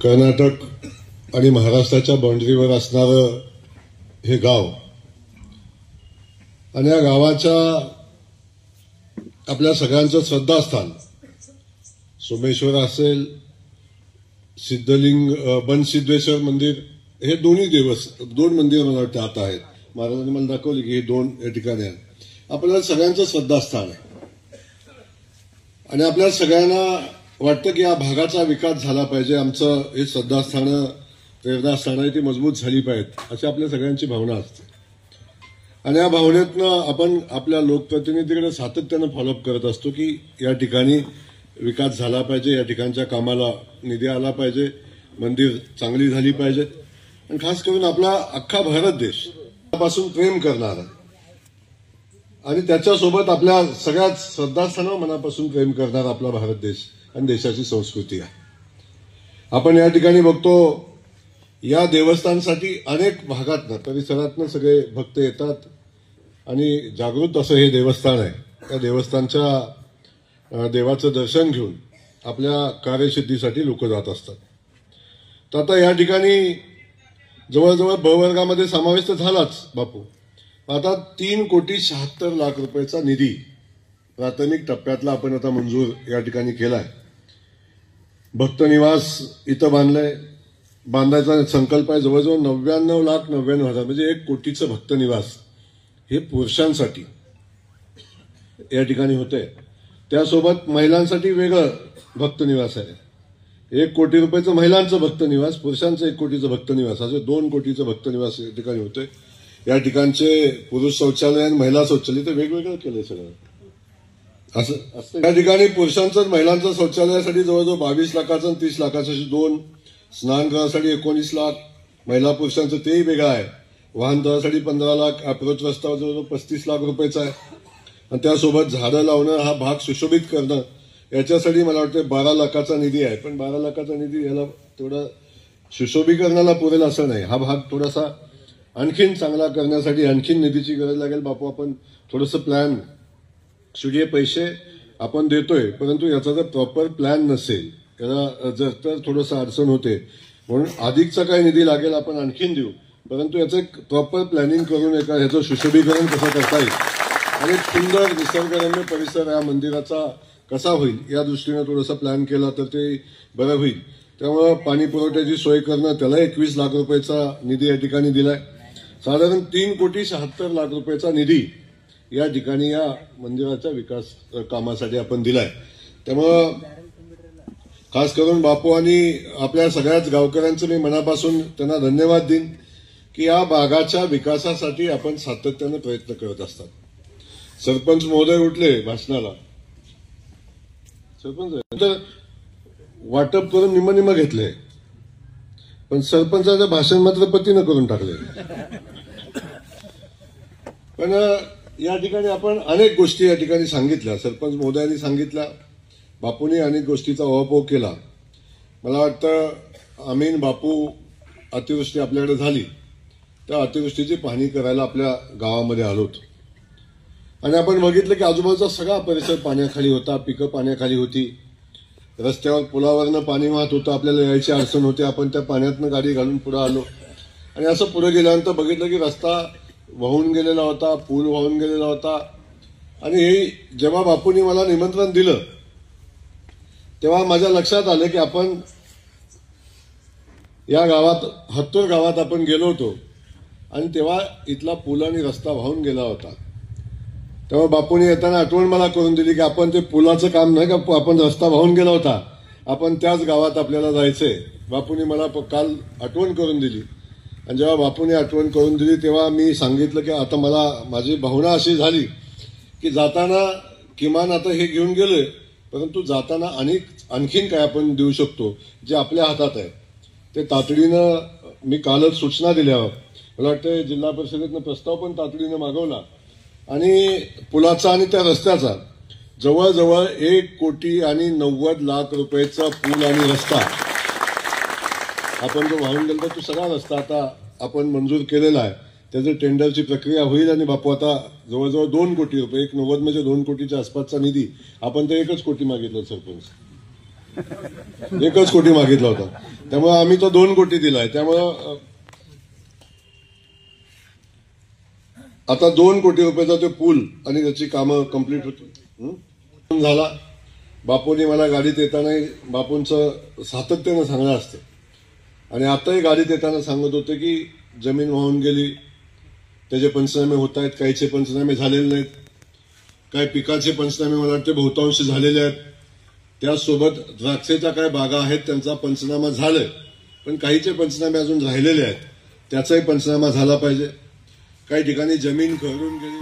कर्नाटक आणि महाराष्ट्राच्या बाउंड्रीवर असणारं हे गाव आणि या गावाच्या आपल्या सगळ्यांचं श्रद्धास्थान सोमेश्वर असेल, सिद्धलिंग, बनसिद्धेश्वर मंदिर, हे दोन मंदिर मला वाटतं आता आहेत. महाराजांनी मला दाखवली की हे दोन या ठिकाणी आहेत. आपल्याला सगळ्यांचं श्रद्धास्थान आहे आणि आपल्या सगळ्यांना वाटतं की या भागाचा विकास झाला पाहिजे. आमचं हे श्रद्धास्थानं, प्रेरणास्थानं ती मजबूत झाली पाहिजेत अशी आपल्या सगळ्यांची भावना असते. आणि या भावनेतनं आपण आपल्या लोकप्रतिनिधीकडे सातत्यानं फॉलोअप करत असतो की या ठिकाणी विकास झाला पाहिजे, या ठिकाणच्या कामाला निधी आला पाहिजे, मंदिर चांगली झाली पाहिजेत. आणि खास करून आपला अख्खा भारत देश पासून प्रेम करणारा आणि त्याच्यासोबत आपल्या सगळ्याच श्रद्धास्थानावर मनापासून प्रेम करणारा आपला भारत देश आणि देशाची संस्कृती आहे. आपण या ठिकाणी बघतो या देवस्थानसाठी अनेक भागातनं, परिसरातनं सगळे भक्त येतात आणि जागृत असं हे देवस्थान आहे. त्या देवस्थानच्या देवाचं दर्शन घेऊन आपल्या कार्यसिद्धीसाठी लोक जात असतात. तर आता या ठिकाणी जवळजवळ ब वर्गामध्ये समावेश तर झालाच बापू. आता 3,76,00,000 रुपयाचा निधी प्राथमिक टप्प्यातला आपण आता मंजूर या ठिकाणी केलाय. भक्तनिवास इथं बांधलंय. बांधायचा संकल्प आहे. जवळजवळ 99,99,000 म्हणजे 1 कोटीचं भक्तनिवास हे पुरुषांसाठी या ठिकाणी होते. त्यासोबत महिलांसाठी वेगळं भक्तनिवास आहे. 1 कोटी रुपयाचं महिलांचं भक्तनिवास, पुरुषांचं 1 कोटीचं भक्तनिवास, असे 2 कोटीचं भक्तनिवास या ठिकाणी होते. या ठिकाणचे पुरुष शौचालय आणि महिला शौचालय तर वेगवेगळं केलंय सगळं असं असतं. या ठिकाणी पुरुषांचं आणि महिलांचं शौचालयासाठी जवळजवळ 22 लाखाचं आणि 30 लाखाचं अशी 2, स्नानगृहासाठी 19 लाख, महिला पुरुषांचं तेही वेगळं आहे. वाहनतळासाठी 15 लाख, अप्रोच रस्ता जवळजवळ 35 लाख रुपयाचा आहे. आणि त्यासोबत झाडं लावणं, हा भाग सुशोभित करणं, याच्यासाठी मला वाटतं 12 लाखाचा निधी आहे. पण 12 लाखाचा निधी याला तेवढा सुशोभीकरणाला पुरेल असं नाही. हा भाग थोडासा आणखीन चांगला करण्यासाठी आणखीन निधीची गरज लागेल. बापू आपण थोडंसं प्लॅन, हे पैसे आपण देतोय परंतु याचा जर प्रॉपर प्लॅन नसेल, याला जर तर थोडंसं अडचण होते. म्हणून अधिकचा काही निधी लागेल आपण आणखीन देऊ, परंतु याचं एक प्रॉपर प्लॅनिंग करून ह्याचं सुशोभीकरण कसं करता येईल आणि सुंदर निसर्गरम्य परिसर या मंदिराचा कसा होईल या दृष्टीनं थोडासा प्लॅन केला तर ते बरं होईल. त्यामुळं पाणी पुरवठ्याची सोय करणं, त्याला 21 लाख रुपयाचा निधी या ठिकाणी दिलाय. साधारण 3,76,00,000 रुपयाचा निधी या ठिकाणी या मंदिराच्या विकास कामासाठी आपण दिलाय. त्यामुळं खास करून बापू आणि आपल्या सगळ्याच गावकऱ्यांचं मी मनापासून त्यांना धन्यवाद देईन की या भागाच्या विकासासाठी आपण सातत्यानं प्रयत्न करत असतात. सरपंच महोदय उठले भाषणाला, सरपंच तर वाटप करून निम्म घेतले, पण सरपंचाचं भाषण मात्र पतीनं करून टाकले. पण या ठिकाणी आपण अनेक गोष्टी या ठिकाणी सांगितल्या, सरपंच महोदयांनी सांगितल्या, बापूंनी अनेक गोष्टीचा उहापोह केला. मला वाटतं आम्ही बापू अतिवृष्टी आपल्याकडे झाली त्या अतिवृष्टीची पाहणी करायला आपल्या गावामध्ये आलोत आणि आपण बघितलं की आजूबाजूचा सगळा परिसर पाण्याखाली होता, पिकं पाण्याखाली होती, रस्त्यावर पुलावरनं पाणी वाहत होतं, आपल्याला यायची अडचण होती. आपण त्या पाण्यातनं गाडी घालून पुढे आलो आणि असं पुढे गेल्यानंतर बघितलं की रस्ता वाहून गेलेला होता, पूल वाहून गेलेला होता. आणि हे जेव्हा बापूंनी मला निमंत्रण दिलं तेव्हा माझ्या लक्षात आलं की आपण या गावात, हत्तूर गावात आपण गेलो होतो आणि तेव्हा इथला पूल आणि रस्ता वाहून गेला होता. तेव्हा बापूंनी येताना आठवण मला करून दिली की आपण ते पुलाचं काम नाही का, आपण रस्ता वाहून गेला होता, आपण त्याच गावात आपल्याला जायचंय. बापूंनी मला काल आठवण करून दिली आणि जेव्हा बापूंनी आठवण करून दिली तेव्हा मी सांगितलं की आता मला माझी भावना अशी झाली की जाताना किमान आता हे घेऊन गेलोय, परंतु जाताना आणखीन काय आपण देऊ शकतो जे आपल्या हातात आहे ते तातडीनं. मी कालच सूचना दिल्या, मला वाटतं जिल्हा परिषदेनं प्रस्ताव पण तातडीनं मागवला आणि पुलाचा आणि त्या रस्त्याचा जवळजवळ 1,90,00,000 रुपयाचा पूल आणि रस्ता आपण जो वाहून गेला तो सगळा रस्ता आता आपण मंजूर केलेला आहे. त्याचं टेंडरची प्रक्रिया होईल आणि बापू आता जवळजवळ 2 कोटी रुपये, 1,90 म्हणजे 2 कोटीच्या आसपासचा निधी, आपण तर 1 कोटी मागितलं सरपंच. एकच कोटी मागितला होता. त्यामुळे आम्ही तो 2 कोटी दिलाय. त्यामुळं आता 2 कोटी रुपयाचा तो पूल आणि त्याची कामं कंप्लीट होती. झाला. बापूंनी मला गाडीत येताना बापूंचं सातत्यानं सांगणं असतं आणि आताही गाडीत येताना सांगत होते की जमीन वाहून गेली, त्याचे पंचनामे होत आहेत, काहीचे पंचनामे झालेले नाहीत, काही पिकाचे पंचनामे मला वाटते बहुतांश झालेले आहेत. त्यासोबत द्राक्षेच्या काय बागा आहेत त्यांचा पंचनामा झालाय, पण काहीचे पंचनामे अजून राहिलेले आहेत, त्याचाही पंचनामा झाला पाहिजे. काही ठिकाणी जमीन खरडून गेली.